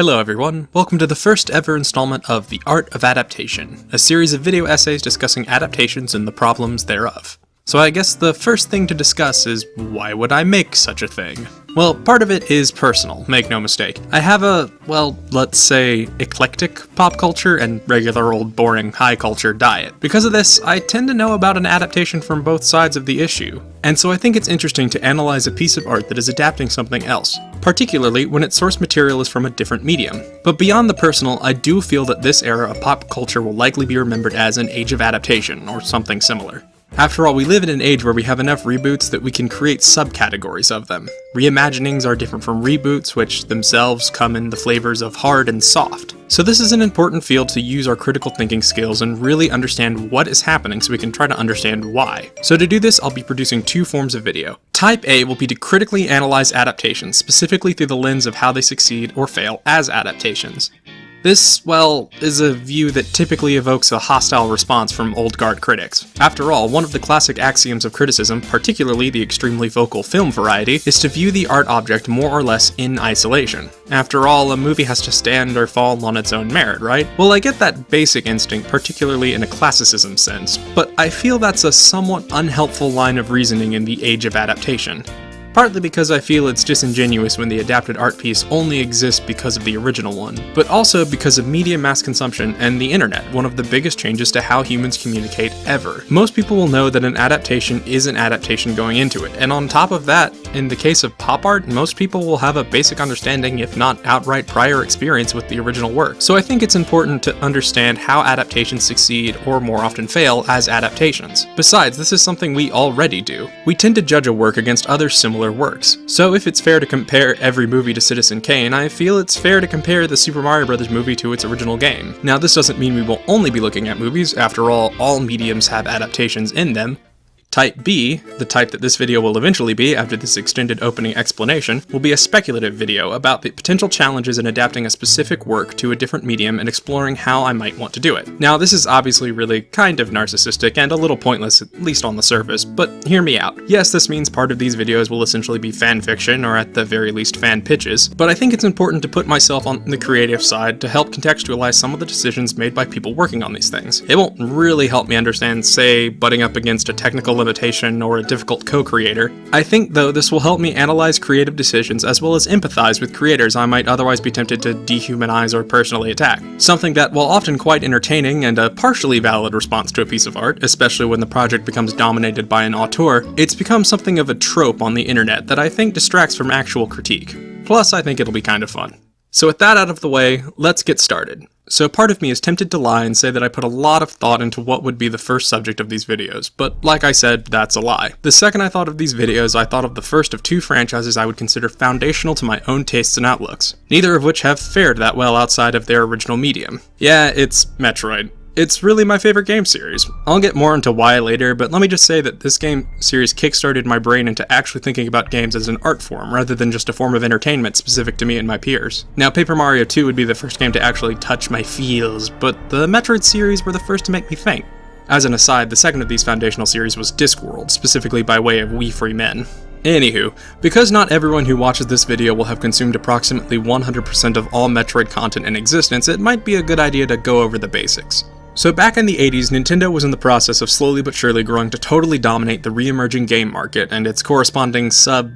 Hello everyone, welcome to the first ever installment of The Art of Adaptation, a series of video essays discussing adaptations and the problems thereof. So I guess the first thing to discuss is, why would I make such a thing? Well, part of it is personal, make no mistake. I have a, well, let's say, eclectic pop culture and regular old boring high culture diet. Because of this, I tend to know about an adaptation from both sides of the issue. And so I think it's interesting to analyze a piece of art that is adapting something else, particularly when its source material is from a different medium. But beyond the personal, I do feel that this era of pop culture will likely be remembered as an age of adaptation, or something similar. After all, we live in an age where we have enough reboots that we can create subcategories of them. Reimaginings are different from reboots, which themselves come in the flavors of hard and soft. So this is an important field to use our critical thinking skills and really understand what is happening so we can try to understand why. So to do this, I'll be producing two forms of video. Type A will be to critically analyze adaptations, specifically through the lens of how they succeed or fail as adaptations. This, well, is a view that typically evokes a hostile response from old guard critics. After all, one of the classic axioms of criticism, particularly the extremely vocal film variety, is to view the art object more or less in isolation. After all, a movie has to stand or fall on its own merit, right? Well, I get that basic instinct, particularly in a classicism sense, but I feel that's a somewhat unhelpful line of reasoning in the age of adaptation. Partly because I feel it's disingenuous when the adapted art piece only exists because of the original one, but also because of media mass consumption and the internet, one of the biggest changes to how humans communicate ever. Most people will know that an adaptation is an adaptation going into it, and on top of that, in the case of pop art, most people will have a basic understanding, if not outright prior experience with the original work. So I think it's important to understand how adaptations succeed, or more often fail, as adaptations. Besides, this is something we already do. We tend to judge a work against other similar works. So if it's fair to compare every movie to Citizen Kane, I feel it's fair to compare the Super Mario Bros. Movie to its original game. Now this doesn't mean we will only be looking at movies, after all mediums have adaptations in them. Type B, the type that this video will eventually be after this extended opening explanation, will be a speculative video about the potential challenges in adapting a specific work to a different medium and exploring how I might want to do it. Now this is obviously really kind of narcissistic and a little pointless, at least on the surface, but hear me out. Yes, this means part of these videos will essentially be fan fiction, or at the very least fan pitches, but I think it's important to put myself on the creative side to help contextualize some of the decisions made by people working on these things. It won't really help me understand, say, butting up against a technical limitation or a difficult co-creator. I think, though, this will help me analyze creative decisions as well as empathize with creators I might otherwise be tempted to dehumanize or personally attack. Something that, while often quite entertaining and a partially valid response to a piece of art, especially when the project becomes dominated by an auteur, it's become something of a trope on the internet that I think distracts from actual critique. Plus, I think it'll be kind of fun. So with that out of the way, let's get started. So part of me is tempted to lie and say that I put a lot of thought into what would be the first subject of these videos, but like I said, that's a lie. The second I thought of these videos, I thought of the first of two franchises I would consider foundational to my own tastes and outlooks, neither of which have fared that well outside of their original medium. Yeah, it's Metroid. It's really my favorite game series. I'll get more into why later, but let me just say that this game series kickstarted my brain into actually thinking about games as an art form, rather than just a form of entertainment specific to me and my peers. Now, Paper Mario 2 would be the first game to actually touch my feels, but the Metroid series were the first to make me think. As an aside, the second of these foundational series was Discworld, specifically by way of We Free Men. Anywho, because not everyone who watches this video will have consumed approximately 100% of all Metroid content in existence, it might be a good idea to go over the basics. So back in the 80s, Nintendo was in the process of slowly but surely growing to totally dominate the re-emerging game market and its corresponding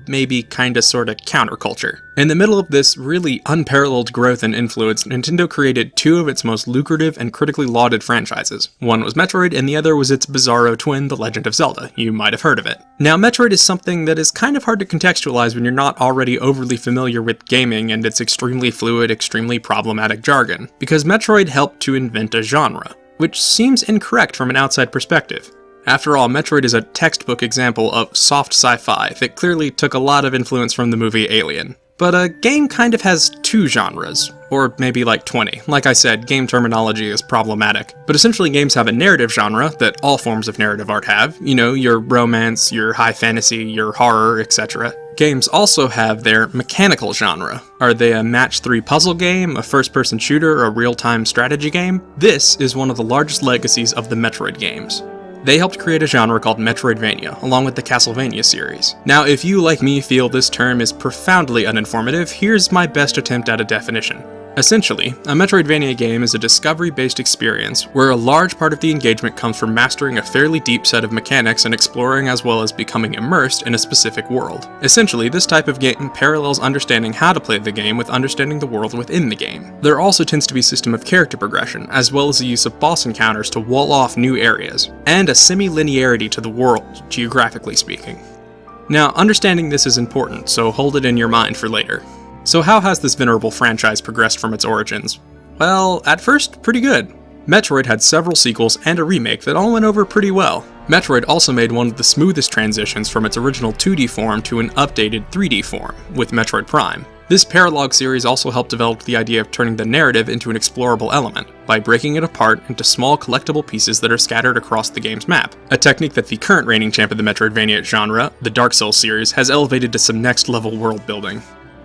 maybe kinda sorta counterculture. In the middle of this really unparalleled growth and influence, Nintendo created two of its most lucrative and critically lauded franchises. One was Metroid, and the other was its bizarro twin, The Legend of Zelda. You might have heard of it. Now, Metroid is something that is kind of hard to contextualize when you're not already overly familiar with gaming and its extremely fluid, extremely problematic jargon, because Metroid helped to invent a genre, which seems incorrect from an outside perspective. After all, Metroid is a textbook example of soft sci-fi that clearly took a lot of influence from the movie Alien. But a game kind of has two genres, or maybe like 20. Like I said, game terminology is problematic. But essentially games have a narrative genre that all forms of narrative art have. You know, your romance, your high fantasy, your horror, etc. Games also have their mechanical genre. Are they a match 3 puzzle game, a first-person shooter, or a real-time strategy game? This is one of the largest legacies of the Metroid games. They helped create a genre called Metroidvania, along with the Castlevania series. Now, if you, like me, feel this term is profoundly uninformative, here's my best attempt at a definition. Essentially, a Metroidvania game is a discovery-based experience where a large part of the engagement comes from mastering a fairly deep set of mechanics and exploring as well as becoming immersed in a specific world. Essentially, this type of game parallels understanding how to play the game with understanding the world within the game. There also tends to be a system of character progression, as well as the use of boss encounters to wall off new areas, and a semi-linearity to the world, geographically speaking. Now, understanding this is important, so hold it in your mind for later. So how has this venerable franchise progressed from its origins? Well, at first, pretty good. Metroid had several sequels and a remake that all went over pretty well. Metroid also made one of the smoothest transitions from its original 2D form to an updated 3D form, with Metroid Prime. This paralogue series also helped develop the idea of turning the narrative into an explorable element, by breaking it apart into small collectible pieces that are scattered across the game's map, a technique that the current reigning champ of the Metroidvania genre, the Dark Souls series, has elevated to some next level world building.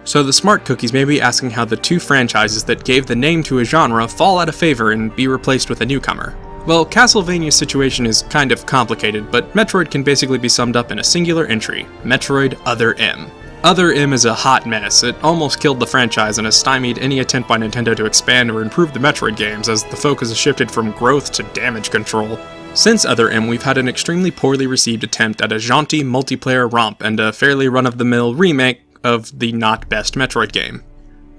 So the smart cookies may be asking how the two franchises that gave the name to a genre fall out of favor and be replaced with a newcomer. Well, Castlevania's situation is kind of complicated, but Metroid can basically be summed up in a singular entry, Metroid Other M. Other M is a hot mess. It almost killed the franchise and has stymied any attempt by Nintendo to expand or improve the Metroid games as the focus has shifted from growth to damage control. Since Other M, we've had an extremely poorly received attempt at a jaunty multiplayer romp and a fairly run-of-the-mill remake of the not best Metroid game.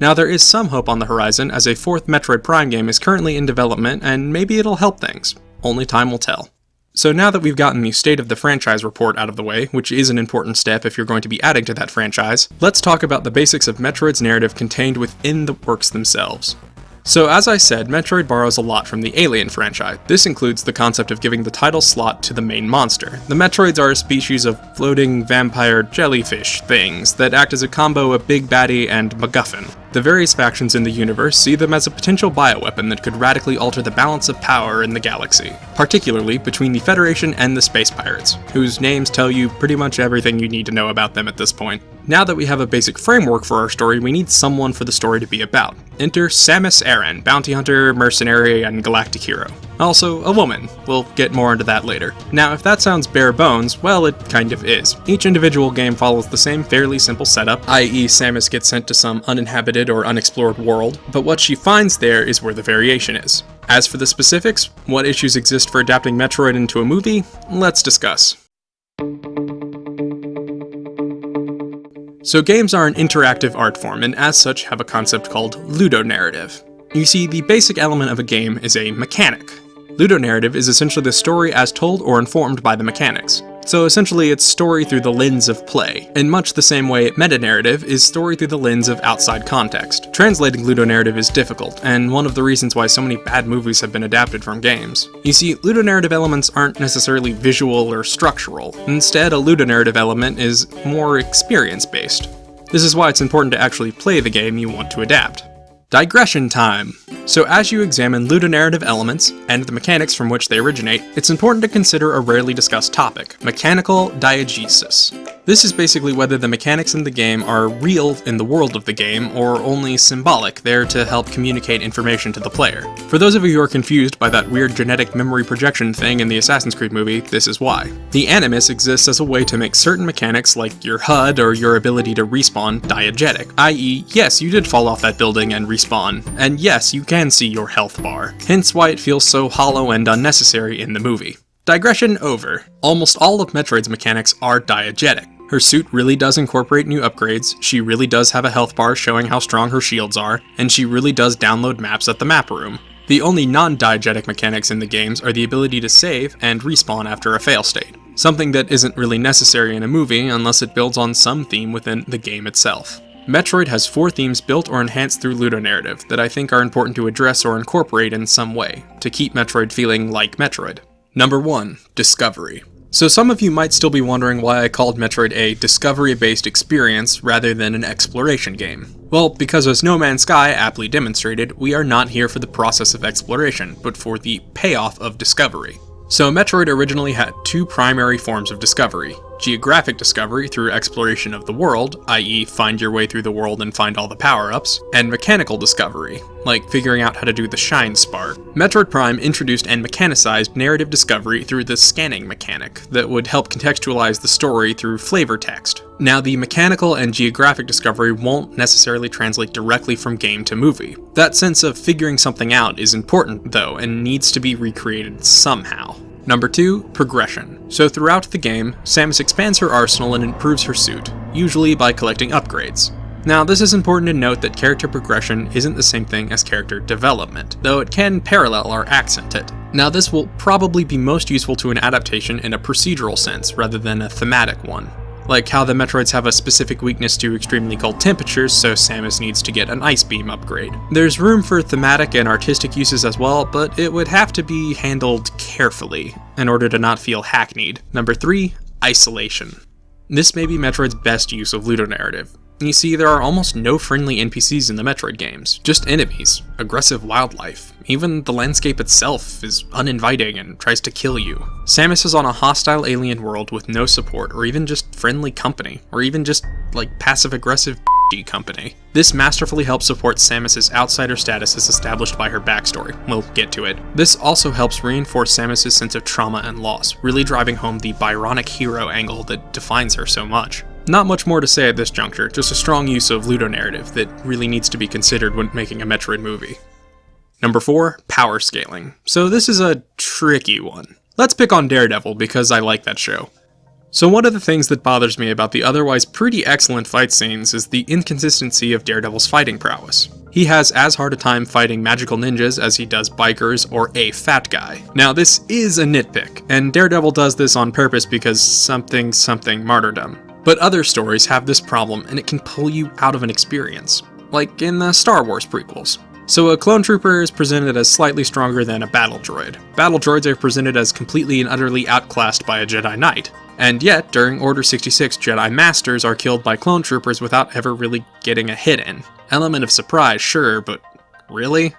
Now there is some hope on the horizon as a fourth Metroid Prime game is currently in development and maybe it'll help things. Only time will tell. So now that we've gotten the state of the franchise report out of the way, which is an important step if you're going to be adding to that franchise, let's talk about the basics of Metroid's narrative contained within the works themselves. So as I said, Metroid borrows a lot from the Alien franchise. This includes the concept of giving the title slot to the main monster. The Metroids are a species of floating vampire jellyfish things that act as a combo of Big Baddie and MacGuffin. The various factions in the universe see them as a potential bioweapon that could radically alter the balance of power in the galaxy, particularly between the Federation and the Space Pirates, whose names tell you pretty much everything you need to know about them at this point. Now that we have a basic framework for our story, we need someone for the story to be about. Enter Samus Aran, bounty hunter, mercenary, and galactic hero. Also, a woman. We'll get more into that later. Now, if that sounds bare bones, well, it kind of is. Each individual game follows the same fairly simple setup, i.e. Samus gets sent to some uninhabited or unexplored world, but what she finds there is where the variation is. As for the specifics, what issues exist for adapting Metroid into a movie, let's discuss. So games are an interactive art form, and as such have a concept called ludonarrative. You see, the basic element of a game is a mechanic. Ludonarrative is essentially the story as told or informed by the mechanics. So essentially it's story through the lens of play, in much the same way metanarrative is story through the lens of outside context. Translating ludonarrative is difficult, and one of the reasons why so many bad movies have been adapted from games. You see, ludonarrative elements aren't necessarily visual or structural. Instead, a ludonarrative element is more experience-based. This is why it's important to actually play the game you want to adapt. Digression time! So as you examine ludonarrative elements, and the mechanics from which they originate, it's important to consider a rarely discussed topic, mechanical diegesis. This is basically whether the mechanics in the game are real in the world of the game, or only symbolic, there to help communicate information to the player. For those of you who are confused by that weird genetic memory projection thing in the Assassin's Creed movie, this is why. The animus exists as a way to make certain mechanics like your HUD or your ability to respawn diegetic, i.e. yes, you did fall off that building and respawn, and yes, you can see your health bar, hence why it feels so hollow and unnecessary in the movie. Digression over. Almost all of Metroid's mechanics are diegetic. Her suit really does incorporate new upgrades, she really does have a health bar showing how strong her shields are, and she really does download maps at the map room. The only non-diegetic mechanics in the games are the ability to save and respawn after a fail state, something that isn't really necessary in a movie unless it builds on some theme within the game itself. Metroid has 4 themes built or enhanced through ludonarrative that I think are important to address or incorporate in some way, to keep Metroid feeling like Metroid. Number 1. Discovery. So some of you might still be wondering why I called Metroid a discovery-based experience rather than an exploration game. Well, because as No Man's Sky aptly demonstrated, we are not here for the process of exploration, but for the payoff of discovery. So Metroid originally had 2 primary forms of discovery, geographic discovery through exploration of the world, i.e. find your way through the world and find all the power-ups, and mechanical discovery, like figuring out how to do the shine spark. Metroid Prime introduced and mechanicized narrative discovery through the scanning mechanic that would help contextualize the story through flavor text. Now, the mechanical and geographic discovery won't necessarily translate directly from game to movie. That sense of figuring something out is important, though, and needs to be recreated somehow. Number 2, progression. So throughout the game, Samus expands her arsenal and improves her suit, usually by collecting upgrades. Now, this is important to note that character progression isn't the same thing as character development, though it can parallel or accent it. Now, this will probably be most useful to an adaptation in a procedural sense rather than a thematic one. Like how the Metroids have a specific weakness to extremely cold temperatures, so Samus needs to get an ice beam upgrade. There's room for thematic and artistic uses as well, but it would have to be handled carefully in order to not feel hackneyed. Number 3, isolation. This may be Metroid's best use of ludonarrative. You see, there are almost no friendly NPCs in the Metroid games, just enemies, aggressive wildlife. Even the landscape itself is uninviting and tries to kill you. Samus is on a hostile alien world with no support, or even just friendly company, or even just, like, passive-aggressive company. This masterfully helps support Samus's outsider status as established by her backstory. We'll get to it. This also helps reinforce Samus's sense of trauma and loss, really driving home the Byronic hero angle that defines her so much. Not much more to say at this juncture, just a strong use of ludonarrative that really needs to be considered when making a Metroid movie. Number 4, power scaling. So this is a tricky one. Let's pick on Daredevil because I like that show. So one of the things that bothers me about the otherwise pretty excellent fight scenes is the inconsistency of Daredevil's fighting prowess. He has as hard a time fighting magical ninjas as he does bikers or a fat guy. Now this is a nitpick, and Daredevil does this on purpose because something martyrdom. But other stories have this problem and it can pull you out of an experience, like in the Star Wars prequels. So a clone trooper is presented as slightly stronger than a battle droid. Battle droids are presented as completely and utterly outclassed by a Jedi Knight. And yet, during Order 66, Jedi Masters are killed by clone troopers without ever really getting a hit in. Element of surprise, sure, but really?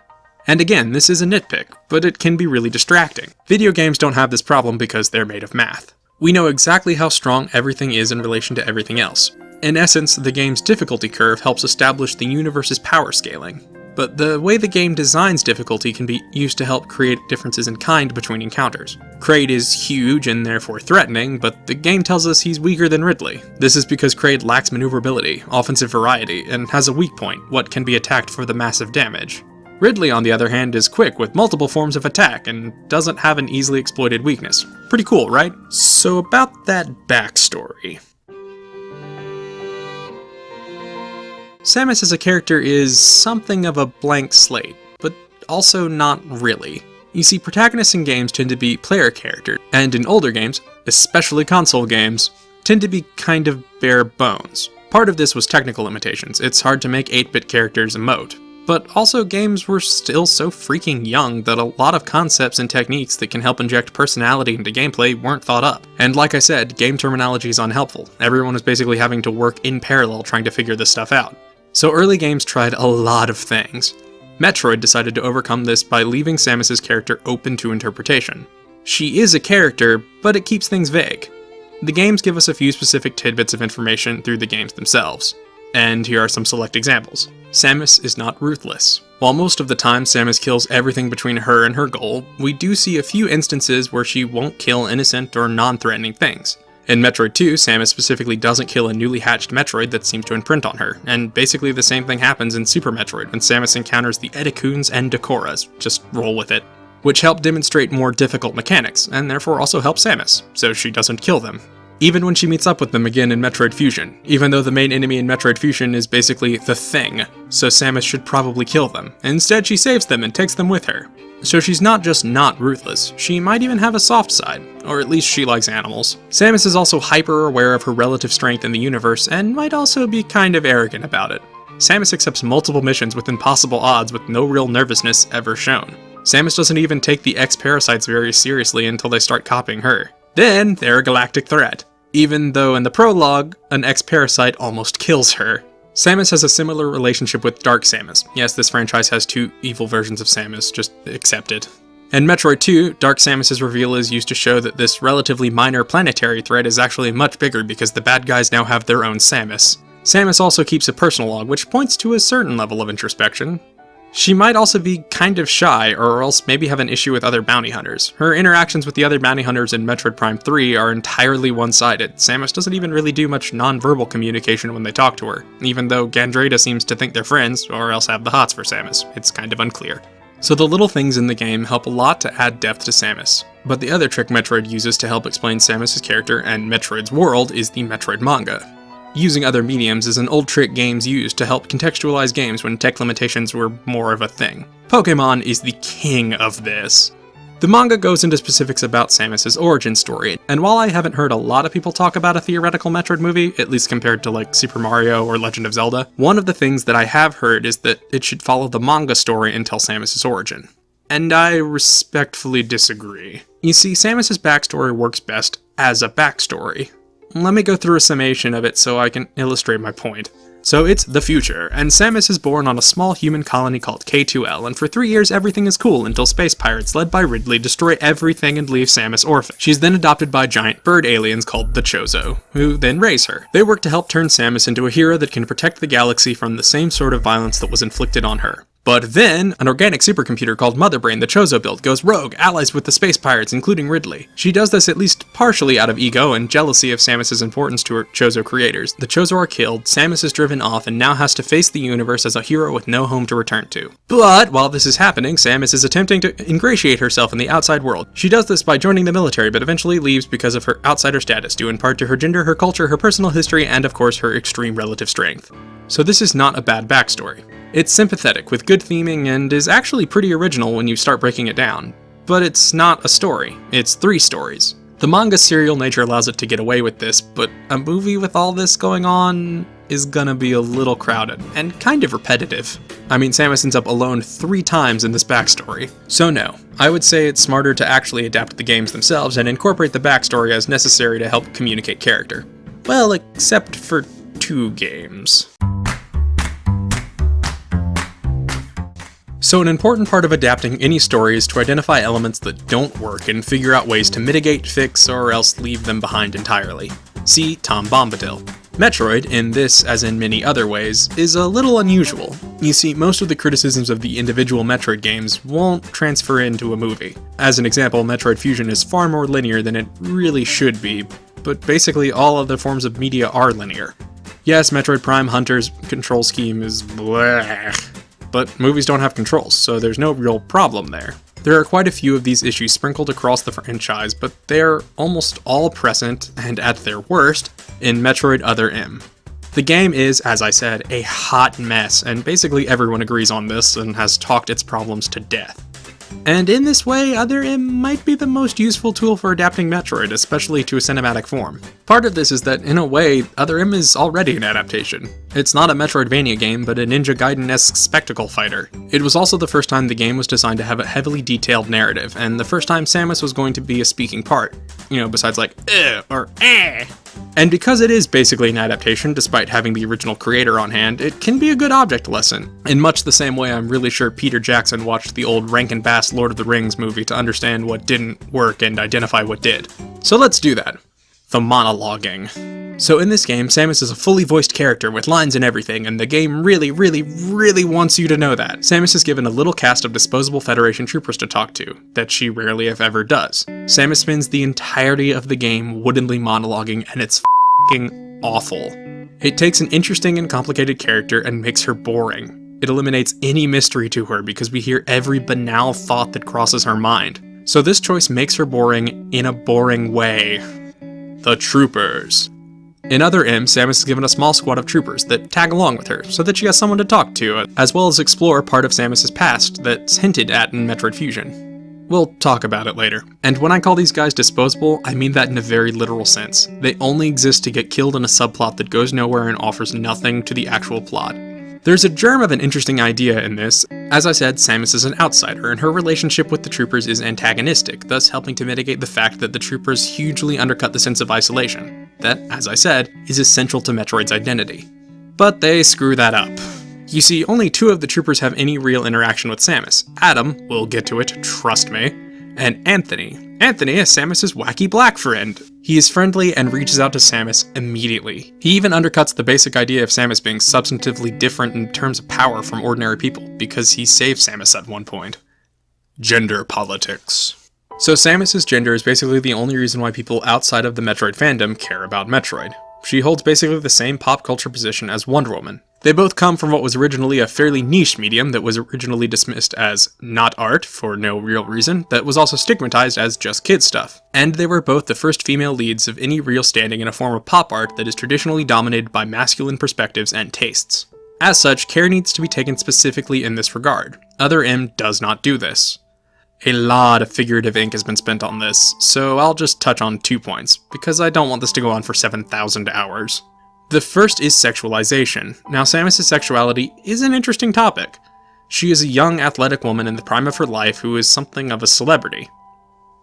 And again, this is a nitpick, but it can be really distracting. Video games don't have this problem because they're made of math. We know exactly how strong everything is in relation to everything else. In essence, the game's difficulty curve helps establish the universe's power scaling. But the way the game designs difficulty can be used to help create differences in kind between encounters. Kraid is huge and therefore threatening, but the game tells us he's weaker than Ridley. This is because Kraid lacks maneuverability, offensive variety, and has a weak point, what can be attacked for the massive damage. Ridley, on the other hand, is quick with multiple forms of attack and doesn't have an easily exploited weakness. Pretty cool, right? So about that backstory. Samus as a character is something of a blank slate, but also not really. You see, protagonists in games tend to be player characters, and in older games, especially console games, tend to be kind of bare bones. Part of this was technical limitations. It's hard to make 8-bit characters emote. But also games were still so freaking young that a lot of concepts and techniques that can help inject personality into gameplay weren't thought up. And like I said, game terminology is unhelpful. Everyone was basically having to work in parallel trying to figure this stuff out. So early games tried a lot of things. Metroid decided to overcome this by leaving Samus's character open to interpretation. She is a character, but it keeps things vague. The games give us a few specific tidbits of information through the games themselves. And here are some select examples. Samus is not ruthless. While most of the time Samus kills everything between her and her goal, we do see a few instances where she won't kill innocent or non-threatening things. In Metroid 2, Samus specifically doesn't kill a newly hatched Metroid that seems to imprint on her, and basically the same thing happens in Super Metroid when Samus encounters the Edikuns and Decoras, just roll with it, which help demonstrate more difficult mechanics, and therefore also help Samus, so she doesn't kill them. Even when she meets up with them again in Metroid Fusion, even though the main enemy in Metroid Fusion is basically the Thing, so Samus should probably kill them. Instead, she saves them and takes them with her. So she's not just not ruthless, she might even have a soft side, or at least she likes animals. Samus is also hyper aware of her relative strength in the universe, and might also be kind of arrogant about it. Samus accepts multiple missions with impossible odds with no real nervousness ever shown. Samus doesn't even take the X-Parasites very seriously until they start copying her. Then, they're a galactic threat. Even though in the prologue, an X-Parasite almost kills her. Samus has a similar relationship with Dark Samus. Yes, this franchise has two evil versions of Samus, just accept it. In Metroid 2, Dark Samus's reveal is used to show that this relatively minor planetary threat is actually much bigger because the bad guys now have their own Samus. Samus also keeps a personal log, which points to a certain level of introspection. She might also be kind of shy, or else maybe have an issue with other bounty hunters. Her interactions with the other bounty hunters in Metroid Prime 3 are entirely one-sided. Samus doesn't even really do much non-verbal communication when they talk to her, even though Gandreda seems to think they're friends, or else have the hots for Samus. It's kind of unclear. So the little things in the game help a lot to add depth to Samus. But the other trick Metroid uses to help explain Samus' character and Metroid's world is the Metroid manga. Using other mediums is an old trick games used to help contextualize games when tech limitations were more of a thing. Pokémon is the king of this. The manga goes into specifics about Samus' origin story, and while I haven't heard a lot of people talk about a theoretical Metroid movie, at least compared to like Super Mario or Legend of Zelda, one of the things that I have heard is that it should follow the manga story and tell Samus' origin. And I respectfully disagree. You see, Samus' backstory works best as a backstory. Let me go through a summation of it so I can illustrate my point. So it's the future, and Samus is born on a small human colony called K2L, and for 3 years everything is cool until space pirates led by Ridley destroy everything and leave Samus orphaned. She's then adopted by giant bird aliens called the Chozo, who then raise her. They work to help turn Samus into a hero that can protect the galaxy from the same sort of violence that was inflicted on her. But then, an organic supercomputer called Motherbrain the Chozo built goes rogue, allies with the space pirates, including Ridley. She does this at least partially out of ego and jealousy of Samus' importance to her Chozo creators. The Chozo are killed, Samus is driven off, and now has to face the universe as a hero with no home to return to. But, while this is happening, Samus is attempting to ingratiate herself in the outside world. She does this by joining the military, but eventually leaves because of her outsider status, due in part to her gender, her culture, her personal history, and of course her extreme relative strength. So this is not a bad backstory. It's sympathetic, with good theming, and is actually pretty original when you start breaking it down. But it's not a story, it's 3 stories. The manga's serial nature allows it to get away with this, but a movie with all this going on is gonna be a little crowded, and kind of repetitive. I mean, Samus ends up alone 3 times in this backstory. So no, I would say it's smarter to actually adapt the games themselves and incorporate the backstory as necessary to help communicate character. Well, except for 2 games. So an important part of adapting any story is to identify elements that don't work and figure out ways to mitigate, fix, or else leave them behind entirely. See Tom Bombadil. Metroid, in this as in many other ways, is a little unusual. You see, most of the criticisms of the individual Metroid games won't transfer into a movie. As an example, Metroid Fusion is far more linear than it really should be, but basically all other forms of media are linear. Yes, Metroid Prime Hunter's control scheme is bleh. But movies don't have controls, so there's no real problem there. There are quite a few of these issues sprinkled across the franchise, but they're almost all present, and at their worst, in Metroid Other M. The game is, as I said, a hot mess, and basically everyone agrees on this and has talked its problems to death. And in this way, Other M might be the most useful tool for adapting Metroid, especially to a cinematic form. Part of this is that, in a way, Other M is already an adaptation. It's not a Metroidvania game, but a Ninja Gaiden-esque spectacle fighter. It was also the first time the game was designed to have a heavily detailed narrative, and the first time Samus was going to be a speaking part. You know, besides like, or eh. And because it is basically an adaptation, despite having the original creator on hand, it can be a good object lesson. In much the same way I'm really sure Peter Jackson watched the old Rankin Bass Lord of the Rings movie to understand what didn't work and identify what did. So let's do that. The monologuing. So in this game, Samus is a fully voiced character with lines and everything, and the game really wants you to know that. Samus is given a little cast of disposable Federation troopers to talk to, that she rarely if ever does. Samus spends the entirety of the game woodenly monologuing, and it's f***ing awful. It takes an interesting and complicated character and makes her boring. It eliminates any mystery to her because we hear every banal thought that crosses her mind. So this choice makes her boring in a boring way. The troopers. In Other M, Samus is given a small squad of troopers that tag along with her, so that she has someone to talk to, as well as explore part of Samus' past that's hinted at in Metroid Fusion. We'll talk about it later. And when I call these guys disposable, I mean that in a very literal sense. They only exist to get killed in a subplot that goes nowhere and offers nothing to the actual plot. There's a germ of an interesting idea in this. As I said, Samus is an outsider, and her relationship with the troopers is antagonistic, thus helping to mitigate the fact that the troopers hugely undercut the sense of isolation. That, as I said, is essential to Metroid's identity. But they screw that up. You see, only 2 of the troopers have any real interaction with Samus. Adam, we'll get to it, trust me, And Anthony. Anthony is Samus's wacky black friend. He is friendly and reaches out to Samus immediately. He even undercuts the basic idea of Samus being substantively different in terms of power from ordinary people, because he saves Samus at one point. Gender politics. So Samus's gender is basically the only reason why people outside of the Metroid fandom care about Metroid. She holds basically the same pop culture position as Wonder Woman. They both come from what was originally a fairly niche medium that was originally dismissed as not art for no real reason, that was also stigmatized as just kid stuff. And they were both the first female leads of any real standing in a form of pop art that is traditionally dominated by masculine perspectives and tastes. As such, care needs to be taken specifically in this regard. Other M does not do this. A lot of figurative ink has been spent on this, so I'll just touch on 2 points, because I don't want this to go on for 7,000 hours. The first is sexualization. Now, Samus' sexuality is an interesting topic. She is a young, athletic woman in the prime of her life who is something of a celebrity.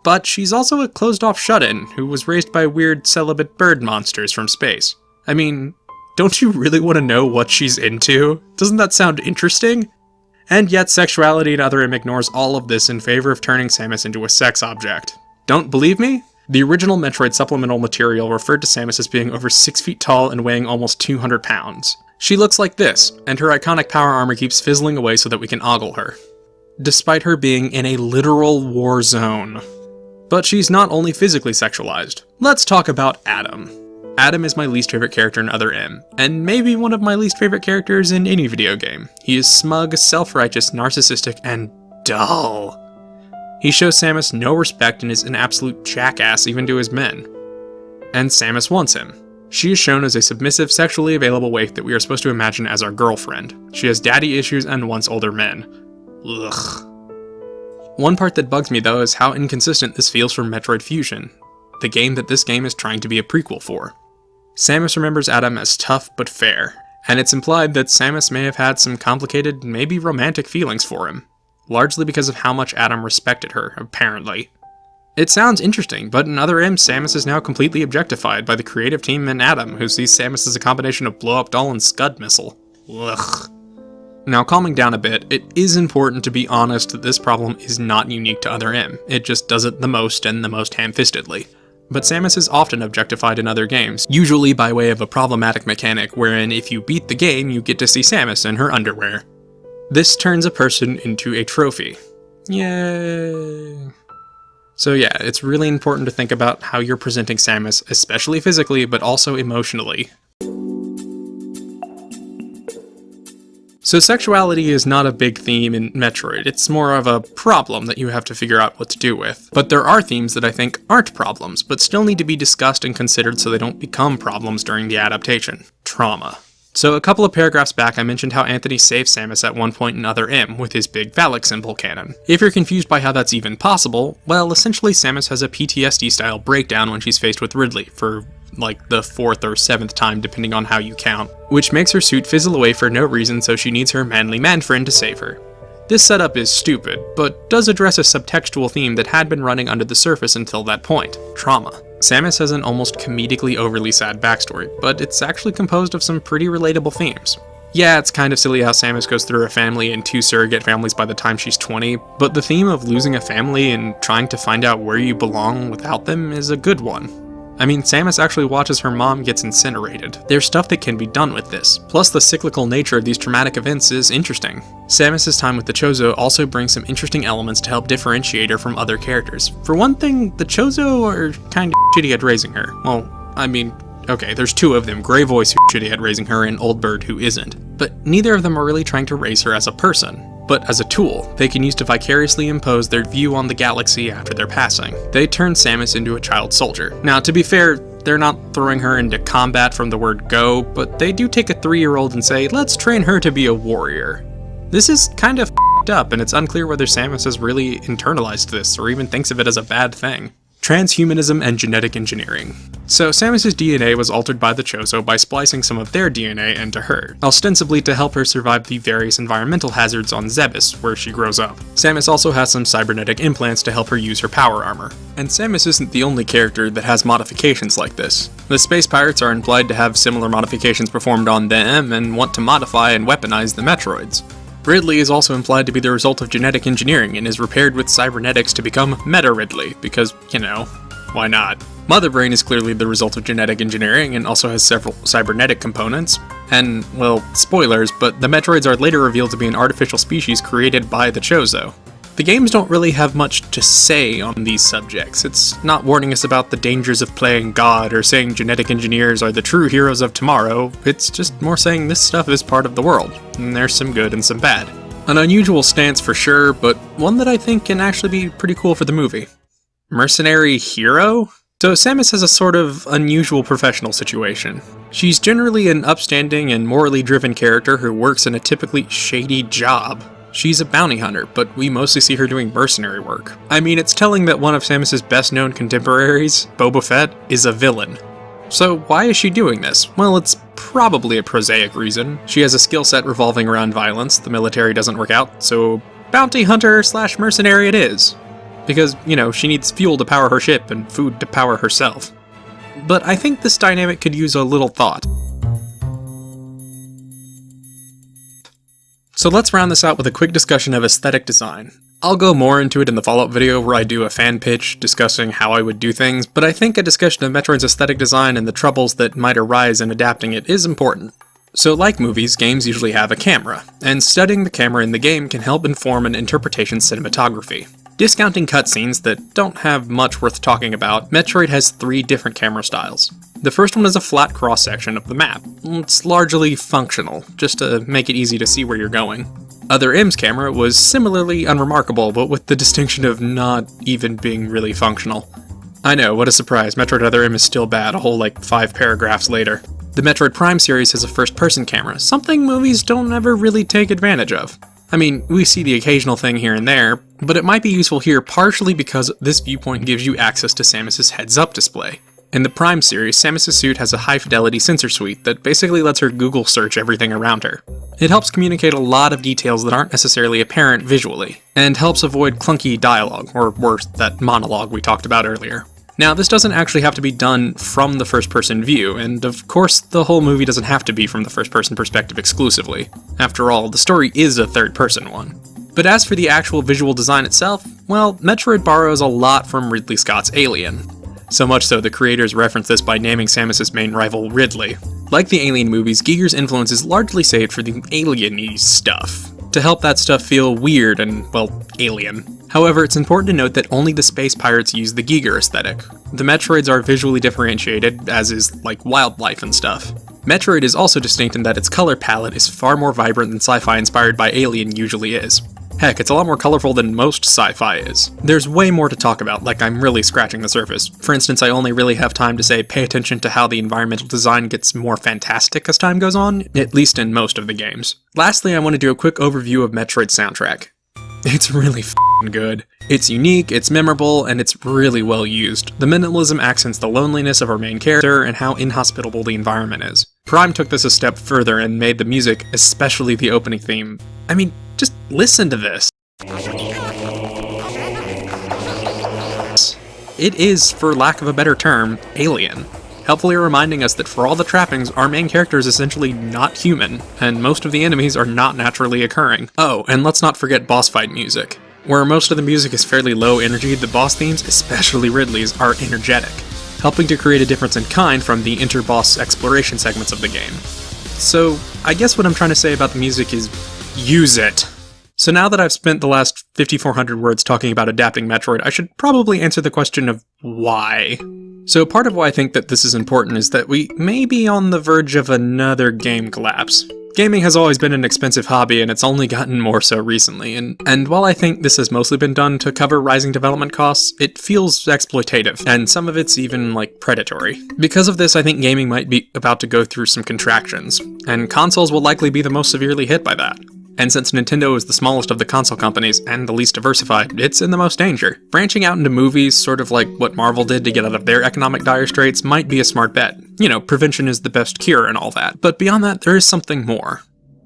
But she's also a closed-off shut-in who was raised by weird celibate bird monsters from space. I mean, don't you really want to know what she's into? Doesn't that sound interesting? And yet, sexuality in Other M ignores all of this in favor of turning Samus into a sex object. Don't believe me? The original Metroid supplemental material referred to Samus as being over 6 feet tall and weighing almost 200 pounds. She looks like this, and her iconic power armor keeps fizzling away so that we can ogle her, despite her being in a literal war zone. But she's not only physically sexualized. Let's talk about Adam. Adam is my least favorite character in Other M, and maybe one of my least favorite characters in any video game. He is smug, self-righteous, narcissistic, and dull. He shows Samus no respect and is an absolute jackass even to his men. And Samus wants him. She is shown as a submissive, sexually available waif that we are supposed to imagine as our girlfriend. She has daddy issues and wants older men. Ugh. One part that bugs me though is how inconsistent this feels for Metroid Fusion, the game that this game is trying to be a prequel for. Samus remembers Adam as tough but fair, and it's implied that Samus may have had some complicated, maybe romantic feelings for him. Largely because of how much Adam respected her, apparently. It sounds interesting, but in Other M, Samus is now completely objectified by the creative team and Adam, who sees Samus as a combination of blow-up doll and scud missile. Ugh. Now, calming down a bit, it is important to be honest that this problem is not unique to Other M. It just does it the most and the most ham-fistedly. But Samus is often objectified in other games, usually by way of a problematic mechanic wherein if you beat the game, you get to see Samus in her underwear. This turns a person into a trophy. Yay! So yeah, it's really important to think about how you're presenting Samus, especially physically, but also emotionally. So sexuality is not a big theme in Metroid, it's more of a problem that you have to figure out what to do with. But there are themes that I think aren't problems, but still need to be discussed and considered so they don't become problems during the adaptation. Trauma. So a couple of paragraphs back I mentioned how Anthony saves Samus at one point in Other M with his big phallic symbol cannon. If you're confused by how that's even possible, well, essentially Samus has a PTSD-style breakdown when she's faced with Ridley, for like the 4th or 7th time depending on how you count, which makes her suit fizzle away for no reason, so she needs her manly man friend to save her. This setup is stupid, but does address a subtextual theme that had been running under the surface until that point: trauma. Samus has an almost comedically overly sad backstory, but it's actually composed of some pretty relatable themes. Yeah, it's kind of silly how Samus goes through a family and 2 surrogate families by the time she's 20, but the theme of losing a family and trying to find out where you belong without them is a good one. I mean, Samus actually watches her mom gets incinerated. There's stuff that can be done with this. Plus, the cyclical nature of these traumatic events is interesting. Samus' time with the Chozo also brings some interesting elements to help differentiate her from other characters. For one thing, the Chozo are kinda shitty at raising her. Well, I mean, okay, there's 2 of them, Grey Voice who's shitty at raising her and Old Bird who isn't. But neither of them are really trying to raise her as a person, but as a tool they can use to vicariously impose their view on the galaxy after their passing. They turn Samus into a child soldier. Now, to be fair, they're not throwing her into combat from the word go, but they do take a 3-year-old and say, let's train her to be a warrior. This is kind of f***ed up, and it's unclear whether Samus has really internalized this or even thinks of it as a bad thing. Transhumanism and genetic engineering. So Samus' DNA was altered by the Chozo by splicing some of their DNA into her, ostensibly to help her survive the various environmental hazards on Zebes, where she grows up. Samus also has some cybernetic implants to help her use her power armor. And Samus isn't the only character that has modifications like this. The Space Pirates are implied to have similar modifications performed on them and want to modify and weaponize the Metroids. Ridley is also implied to be the result of genetic engineering and is repaired with cybernetics to become Meta Ridley, because, you know, why not? Mother Brain is clearly the result of genetic engineering and also has several cybernetic components. And, well, spoilers, but the Metroids are later revealed to be an artificial species created by the Chozo. The games don't really have much to say on these subjects. It's not warning us about the dangers of playing God or saying genetic engineers are the true heroes of tomorrow. It's just more saying this stuff is part of the world, and there's some good and some bad. An unusual stance for sure, but one that I think can actually be pretty cool for the movie. Mercenary hero? So Samus has a sort of unusual professional situation. She's generally an upstanding and morally driven character who works in a typically shady job. She's a bounty hunter, but we mostly see her doing mercenary work. I mean, it's telling that one of Samus's best-known contemporaries, Boba Fett, is a villain. So why is she doing this? Well, it's probably a prosaic reason. She has a skill set revolving around violence, the military doesn't work out, so bounty hunter / mercenary it is. Because, you know, she needs fuel to power her ship and food to power herself. But I think this dynamic could use a little thought. So let's round this out with a quick discussion of aesthetic design. I'll go more into it in the follow-up video where I do a fan pitch discussing how I would do things, but I think a discussion of Metroid's aesthetic design and the troubles that might arise in adapting it is important. So like movies, games usually have a camera, and studying the camera in the game can help inform an interpretation's cinematography. Discounting cutscenes that don't have much worth talking about, Metroid has 3 different camera styles. The first one is a flat cross-section of the map. It's largely functional, just to make it easy to see where you're going. Other M's camera was similarly unremarkable, but with the distinction of not even being really functional. I know, what a surprise, Metroid Other M is still bad, a whole 5 paragraphs later. The Metroid Prime series has a first-person camera, something movies don't ever really take advantage of. I mean, we see the occasional thing here and there, but it might be useful here partially because this viewpoint gives you access to Samus's heads-up display. In the Prime series, Samus's suit has a high-fidelity sensor suite that basically lets her Google search everything around her. It helps communicate a lot of details that aren't necessarily apparent visually, and helps avoid clunky dialogue, or worse, that monologue we talked about earlier. Now, this doesn't actually have to be done from the first-person view, and of course, the whole movie doesn't have to be from the first-person perspective exclusively. After all, the story is a third-person one. But as for the actual visual design itself, well, Metroid borrows a lot from Ridley Scott's Alien. So much so, the creators reference this by naming Samus's main rival Ridley. Like the Alien movies, Giger's influence is largely saved for the alien-y stuff, to help that stuff feel weird and, well, alien. However, it's important to note that only the space pirates use the Giger aesthetic. The Metroids are visually differentiated, as is, wildlife and stuff. Metroid is also distinct in that its color palette is far more vibrant than sci-fi inspired by Alien usually is. Heck, it's a lot more colorful than most sci-fi is. There's way more to talk about, I'm really scratching the surface. For instance, I only really have time to say pay attention to how the environmental design gets more fantastic as time goes on, at least in most of the games. Lastly, I want to do a quick overview of Metroid's soundtrack. It's really f***ing good. It's unique, it's memorable, and it's really well used. The minimalism accents the loneliness of our main character and how inhospitable the environment is. Prime took this a step further and made the music, especially the opening theme. I mean, just listen to this. It is, for lack of a better term, alien. Helpfully reminding us that for all the trappings, our main character is essentially not human, and most of the enemies are not naturally occurring. Oh, and let's not forget boss fight music. Where most of the music is fairly low energy, the boss themes, especially Ridley's, are energetic, helping to create a difference in kind from the inter-boss exploration segments of the game. So, I guess what I'm trying to say about the music is, use it! So now that I've spent the last 5,400 words talking about adapting Metroid, I should probably answer the question of why. So part of why I think that this is important is that we may be on the verge of another game collapse. Gaming has always been an expensive hobby, and it's only gotten more so recently, and while I think this has mostly been done to cover rising development costs, it feels exploitative, and some of it's even, predatory. Because of this, I think gaming might be about to go through some contractions, and consoles will likely be the most severely hit by that. And since Nintendo is the smallest of the console companies and the least diversified, it's in the most danger. Branching out into movies, sort of like what Marvel did to get out of their economic dire straits, might be a smart bet. You know, prevention is the best cure and all that. But beyond that, there is something more.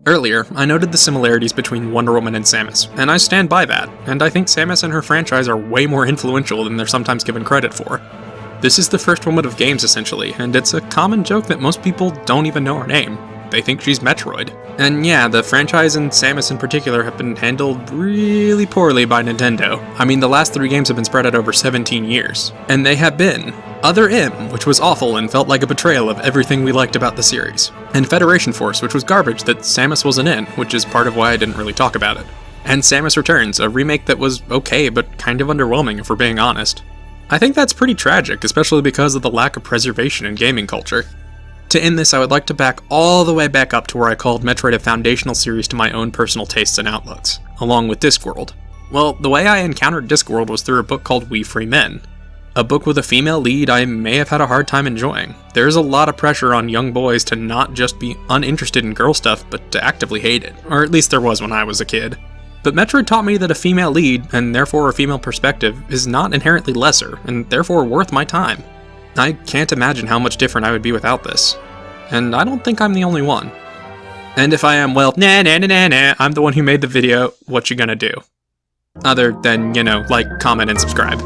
Earlier, I noted the similarities between Wonder Woman and Samus, and I stand by that, and I think Samus and her franchise are way more influential than they're sometimes given credit for. This is the first woman of games, essentially, and it's a common joke that most people don't even know her name. they think she's Metroid. And yeah, the franchise and Samus in particular have been handled really poorly by Nintendo. I mean, the last 3 games have been spread out over 17 years. And they have been Other M, which was awful and felt like a betrayal of everything we liked about the series, and Federation Force, which was garbage that Samus wasn't in, which is part of why I didn't really talk about it. And Samus Returns, a remake that was okay, but kind of underwhelming if we're being honest. I think that's pretty tragic, especially because of the lack of preservation in gaming culture. To end this, I would like to back all the way back up to where I called Metroid a foundational series to my own personal tastes and outlooks, along with Discworld. Well, the way I encountered Discworld was through a book called We Free Men. A book with a female lead I may have had a hard time enjoying. There's a lot of pressure on young boys to not just be uninterested in girl stuff, but to actively hate it. Or at least there was when I was a kid. But Metroid taught me that a female lead, and therefore a female perspective, is not inherently lesser, and therefore worth my time. I can't imagine how much different I would be without this. And I don't think I'm the only one. And if I am, well, I'm the one who made the video, what you gonna do? Other than, like, comment, and subscribe.